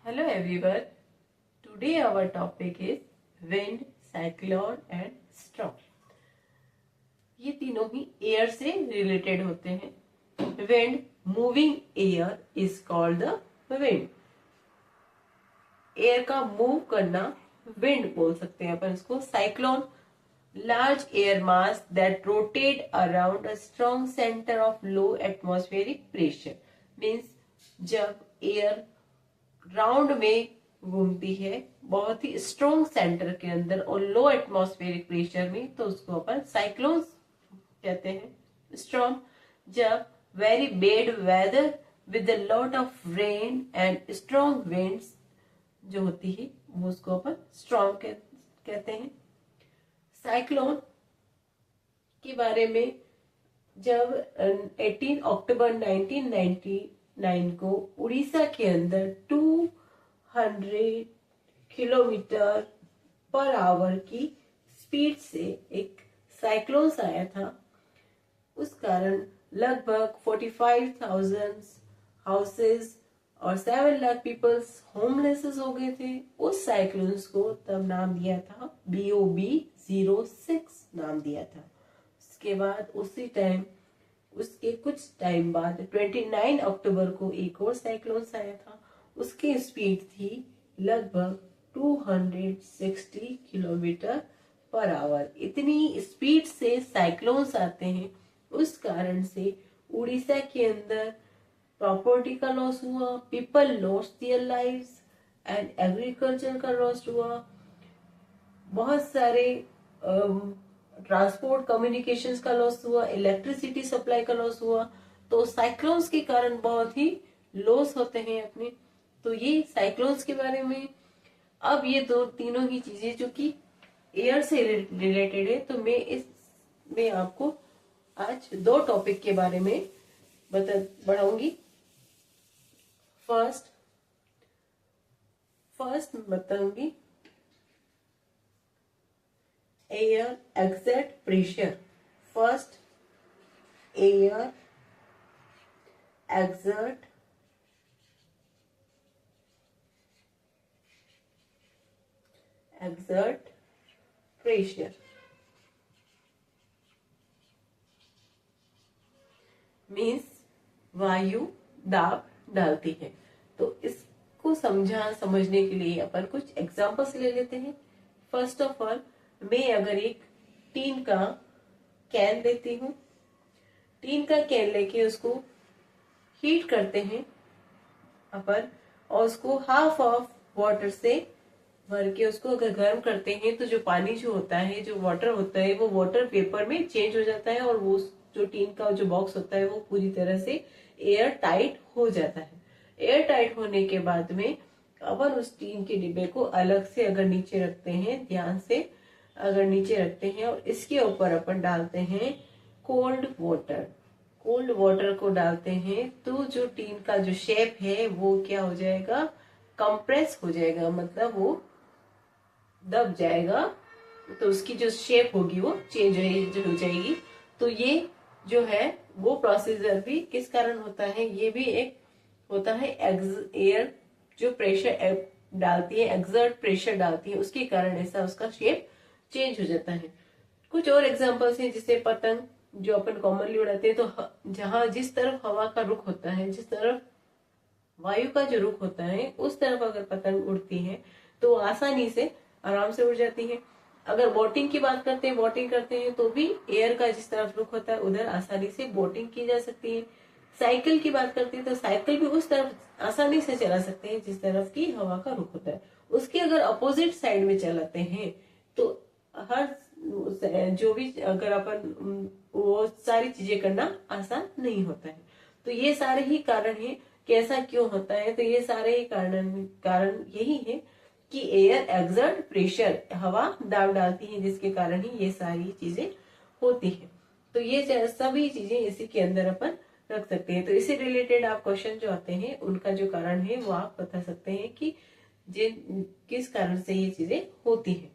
Hello everyone. Today our topic is wind, cyclone and storm. ये तीनों ही air से related होते हैं. Wind, moving air is called the wind. Air का move करना विंड बोल सकते हैं अपन इसको. Cyclone, large air mass that rotate around a strong center of low atmospheric pressure. means जब एयर राउंड में घूमती है बहुत ही स्ट्रॉन्ग सेंटर के अंदर और लो एटमॉस्फेरिक प्रेशर में, तो उसको अपन साइक्लोन्स कहते हैं. स्टॉर्म, जब very bad weather with a lot of rain and strong winds जो होती है वो उसको अपन स्टॉर्म कहते हैं. साइक्लोन के बारे में जब 18 अक्टूबर 1999 को उड़ीसा के अंदर 200 किलोमीटर पर आवर की स्पीड से एक साइक्लोन आया था. उस कारण लगभग 45,000 हाउसेस और 7 लाख पीपल्स होमलेस हो गए थे. उस साइक्लोन्स को तब नाम दिया था BOB-06 नाम दिया था. उसके बाद उसके कुछ टाइम बाद 29 अक्टूबर को एक और साइक्लोन आया था. उसकी स्पीड थी लगभग 260 किलोमीटर पर आवर. इतनी स्पीड से साइक्लोन्स आते हैं, उस कारण से उड़ीसा के अंदर प्रॉपर्टी का लॉस हुआ, people lost their lives and agriculture का लॉस हुआ, बहुत सारे ट्रांसपोर्ट कम्युनिकेशंस का लॉस हुआ, इलेक्ट्रिसिटी सप्लाई का लॉस हुआ. तो साइक्लोन्स के कारण बहुत ही लॉस होते हैं अपने. तो ये साइक्लोन्स के बारे में. अब ये तीनों ही चीजें जो कि एयर से रिलेटेड है, तो मैं इसमें आपको आज 2 टॉपिक के बारे में बढ़ाऊंगी. फर्स्ट बताऊंगी air exact pressure. First, air exert pressure means वायु दाब डालती है. तो इसको समझने के लिए अपन कुछ एग्जांपल्स ले लेते हैं. फर्स्ट ऑफ ऑल, मैं अगर एक टीन का कैन लेती हूँ, टीन का कैन लेके उसको हीट करते हैं अपन और उसको हाफ ऑफ वाटर से भर के उसको अगर गर्म करते हैं, तो जो पानी जो होता है, जो वाटर होता है, वो वाटर वेपर में चेंज हो जाता है और वो जो टीन का जो बॉक्स होता है वो पूरी तरह से एयर टाइट हो जाता है. एयर टाइट होने के बाद में अपन उस टीन के डिब्बे को अलग से अगर नीचे रखते हैं, ध्यान से अगर नीचे रखते हैं और इसके ऊपर अपन डालते हैं कोल्ड वाटर को डालते हैं, तो जो टीन का जो शेप है वो क्या हो जाएगा, कंप्रेस हो जाएगा, मतलब वो दब जाएगा. तो उसकी जो शेप होगी वो चेंज हो जाएगी. तो ये जो है वो प्रोसीजर भी किस कारण होता है, ये भी एक होता है एयर जो प्रेशर डालती है, एग्जर्ट प्रेशर डालती है, उसके कारण ऐसा उसका शेप चेंज हो जाता है. कुछ और एग्जांपल्स हैं, जैसे पतंग जो अपन कॉमनली उड़ाते हैं, तो जहां जिस तरफ हवा का रुख होता है, जिस तरफ वायु का जो रुख होता है, उस तरफ अगर पतंग उड़ती है तो आसानी से आराम से उड़ जाती है. अगर बोटिंग की बात करते हैं तो भी एयर का जिस तरफ रुख होता है उधर आसानी से बोटिंग की जा सकती है. साइकिल की बात करते हैं तो साइकिल भी उस तरफ आसानी से चला सकते हैं जिस तरफ की हवा का रुख होता है. उसके अगर अपोजिट साइड में चलाते हैं तो हर जो भी अगर अपन वो सारी चीजें करना आसान नहीं होता है. तो ये सारे ही कारण हैं कि ऐसा क्यों होता है. तो ये सारे ही कारण यही है कि एयर एग्जर्ट प्रेशर, हवा दाब डालती है, जिसके कारण ही ये सारी चीजें होती है. तो ये सभी चीजें इसी के अंदर अपन रख सकते हैं. तो इससे रिलेटेड आप क्वेश्चन जो आते हैं उनका जो कारण है वो आप बता सकते हैं कि किस कारण से ये चीजें होती है.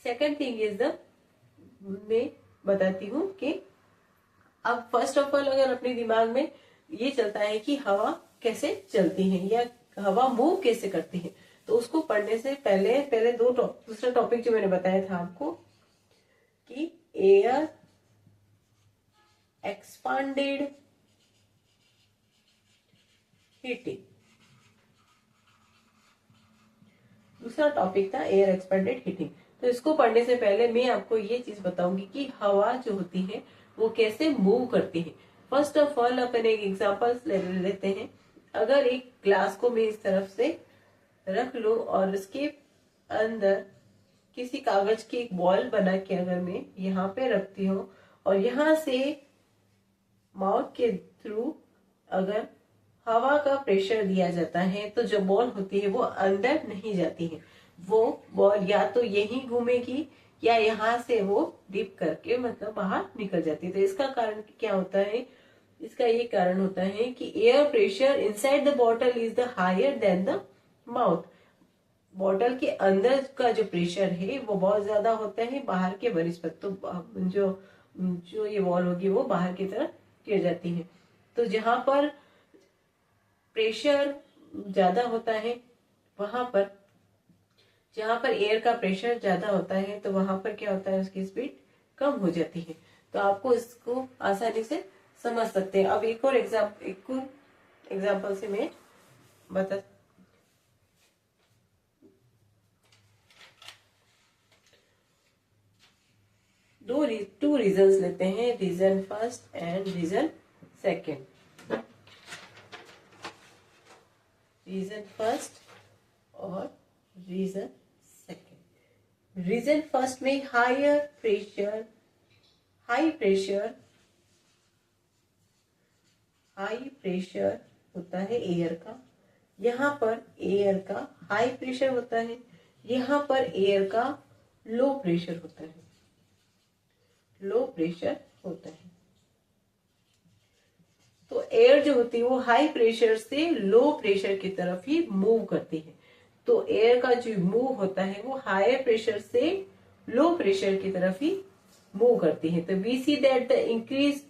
सेकंड थिंग इज मैं बताती हूँ कि अब फर्स्ट ऑफ ऑल अगर अपने दिमाग में ये चलता है कि हवा कैसे चलती है या हवा मूव कैसे करती है। तो उसको पढ़ने से पहले पहले दूसरा टॉपिक जो मैंने बताया था आपको कि एयर एक्सपांडेड हीटिंग, दूसरा टॉपिक था एयर एक्सपेंडेड हीटिंग। तो इसको पढ़ने से पहले मैं आपको ये चीज बताऊंगी कि हवा जो होती है वो कैसे मूव करती है। फर्स्ट ऑफ ऑल अपन एक एग्जांपल लेते हैं। अगर एक ग्लास को मैं इस तरफ से रख लूं और इसके अंदर किसी कागज की एक बॉल बना के अगर मैं यहाँ पे रखती हूँ और यहाँ से माउथ के थ्रू अगर हवा का प्रेशर दिया जाता है तो जो बॉल होती है वो अंदर नहीं जाती है, वो बॉल या तो यहीं घूमेगी या यहाँ से वो डिप करके मतलब बाहर निकल जाती है। तो इसका कारण क्या होता है, इसका ये कारण होता है कि air pressure inside the bottle is the higher than the mouth. Bottle के अंदर का जो प्रेशर है वो बहुत ज्यादा होता है बाहर के बनिस्पत, तो जो जो ये वॉल होगी वो बाहर की तरफ गिर जाती है। तो जहां पर प्रेशर ज्यादा होता है वहां पर, जहां पर एयर का प्रेशर ज्यादा होता है तो वहां पर क्या होता है, उसकी स्पीड कम हो जाती है। तो आपको इसको आसानी से समझ सकते हैं। अब एक और एग्जाम्पल से मैं बता टू रीजंस लेते हैं, reason first and reason second. Reason first और रीजन सेकेंड। रीजन फर्स्ट में हाई प्रेशर होता है एयर का, यहाँ पर एयर का हाई प्रेशर होता है, यहाँ पर एयर का लो प्रेशर होता है, लो प्रेशर होता है। तो एयर जो होती है वो हाई प्रेशर से लो प्रेशर की तरफ ही मूव करती है। तो एयर का जो मूव होता है वो हायर प्रेशर से लो प्रेशर की तरफ ही मूव करती है। तो we see that the increase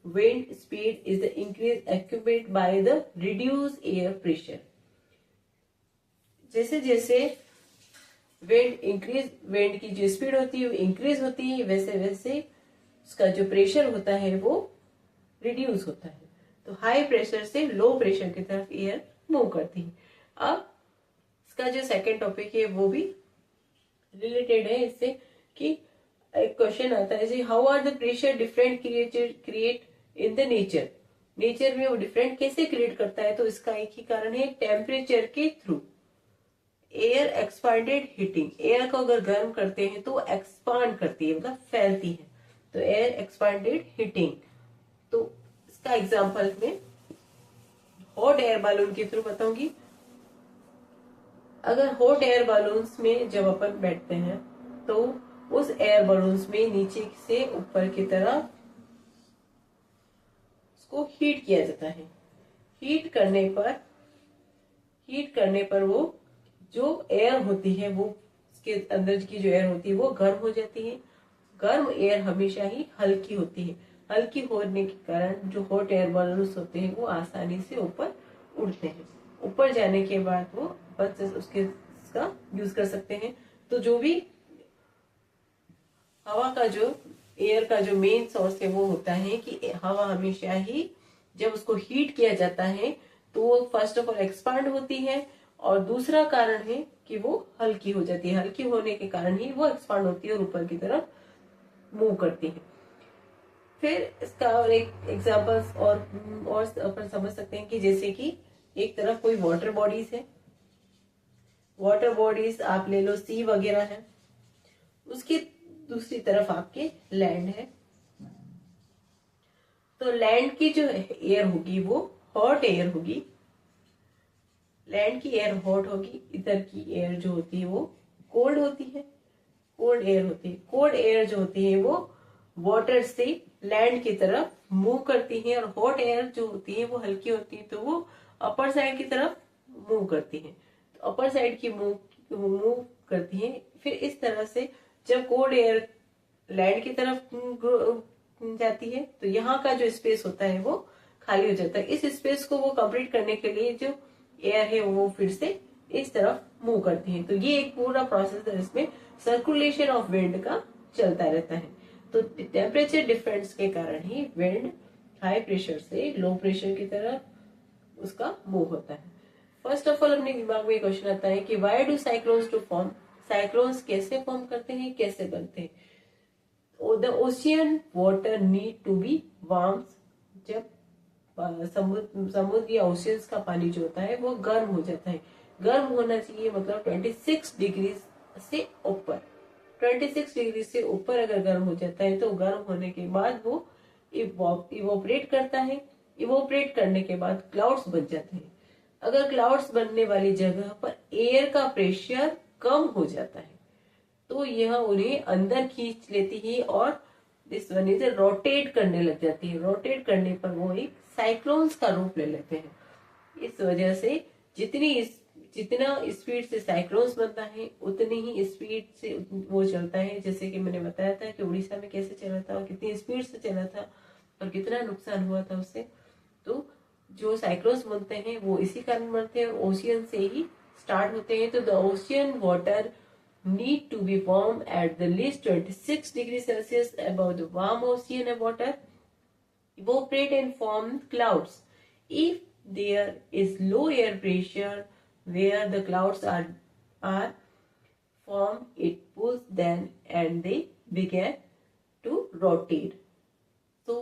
wind speed is the increase accompanied by the reduced air pressure। जैसे जैसे विंड की जो स्पीड होती है वो इंक्रीज होती है, वैसे वैसे उसका जो प्रेशर होता है वो रिड्यूस होता है। तो हाई प्रेशर से लो प्रेशर की तरफ एयर मूव करती है। अब इसका जो सेकंड टॉपिक है वो भी रिलेटेड है इससे, कि एक क्वेश्चन आता है how are the pressure different create in the nature. Nature में वो डिफरेंट कैसे क्रिएट करता है, तो इसका एक ही कारण है, टेम्परेचर के through. Air expanded heating, air को अगर गर्म करते हैं तो एक्सपांड करती है, मतलब फैलती है। तो एयर एक्सपांडेड हीटिंग, तो इसका एग्जांपल में हॉट एयर बैलून के थ्रू बताऊंगी। अगर हॉट एयर बैलून्स में जब अपन बैठते हैं तो उस एयर बैलून्स में नीचे से ऊपर की तरफ उसको हीट किया जाता है। हीट करने पर वो जो एयर होती है वो उसके अंदर की जो एयर होती है वो गर्म हो जाती है। गर्म एयर हमेशा ही हल्की होती है। हल्की होने के कारण जो हॉट एयर बैलून्स होते हैं वो आसानी से ऊपर उड़ते हैं। ऊपर जाने के बाद वो बस उसका यूज कर सकते हैं। तो जो भी हवा का जो एयर का जो मेन सोर्स है वो होता है कि हवा हमेशा ही जब उसको हीट किया जाता है तो वो फर्स्ट ऑफ ऑल एक्सपांड होती है, और दूसरा कारण है कि वो हल्की हो जाती है। हल्की होने के कारण ही वो एक्सपांड होती है और ऊपर की तरफ मूव करती है। फिर इसका और एक एग्जांपल्स और अपन समझ सकते हैं कि जैसे कि एक तरफ कोई वाटर बॉडीज है, वाटर बॉडीज आप ले लो, सी वगैरह है, उसकी दूसरी तरफ आपके लैंड है। तो लैंड की जो एयर होगी वो हॉट एयर होगी, लैंड की एयर हॉट होगी, इधर की एयर जो होती है वो कोल्ड होती है, कोल्ड एयर होती है। कोल्ड एयर जो होती है वो वाटर से लैंड की तरफ मूव करती है, और हॉट एयर जो होती है वो हल्की होती है तो वो अपर साइड की तरफ मूव करती है। तो अपर साइड की मूव करती है। फिर इस तरह से जब कोल्ड एयर लैंड की तरफ जाती है तो यहाँ का जो स्पेस होता है वो खाली हो जाता है। इस स्पेस को वो कंप्लीट करने के लिए जो एयर है वो फिर से इस तरफ मूव करती है। तो ये एक पूरा प्रोसेस है, इसमें सर्कुलेशन ऑफ विंड का चलता रहता है। तो टेम्परेचर डिफरेंस के कारण ही विंड हाई प्रेशर से लो प्रेशर की तरफ उसका मूव होता है। फर्स्ट ऑफ ऑल अपने दिमाग में एक क्वेश्चन आता है कि why do cyclones to form, cyclones कैसे फॉर्म करते हैं, कैसे बनते हैं। The ocean water need to be warm, जब समुद्र या ओशियंस का पानी जो होता है वो गर्म हो जाता है। गर्म होना चाहिए मतलब 26 डिग्री से ऊपर, 26 डिग्री से ऊपर अगर गर्म हो जाता है तो गर्म होने के बाद वो इवोपरेट करता है। इवोपरेट करने के बाद क्लाउड्स बन जाते हैं। अगर क्लाउड्स बनने वाली जगह पर एयर का प्रेशर कम हो जाता है तो यह उन्हें अंदर खींच लेती है और इस वजह से रोटेट करने लग जाती है। रोटेट करने पर वो एक साइक्लोन्स का रूप ले लेते हैं। इस वजह से जितना स्पीड से साइक्लोन्स बनता है उतनी ही स्पीड से वो चलता है। जैसे कि मैंने बताया था कि उड़ीसा में कैसे चला था और कितनी स्पीड से चला था और कितना नुकसान हुआ था उससे। तो जो साइक्लोन्स बनते हैं वो इसी कारण बनते हैं, ओशियन से ही स्टार्ट होते हैं। तो the ocean water need to be warm at the least 26 degrees Celsius above the warm ocean water, evaporate and form clouds. If there is low air pressure where the clouds are formed, it pulls them and they begin to rotate. तो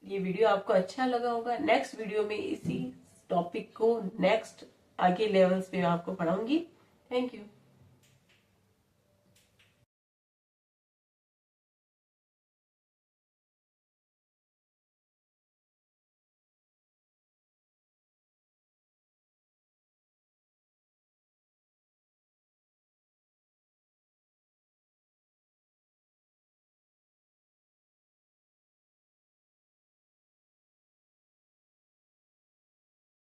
ये video आपको अच्छा लगा होगा। Next video में इसी topic को next आगे लेवल्स पे आपको पढ़ाऊंगी। Thank you.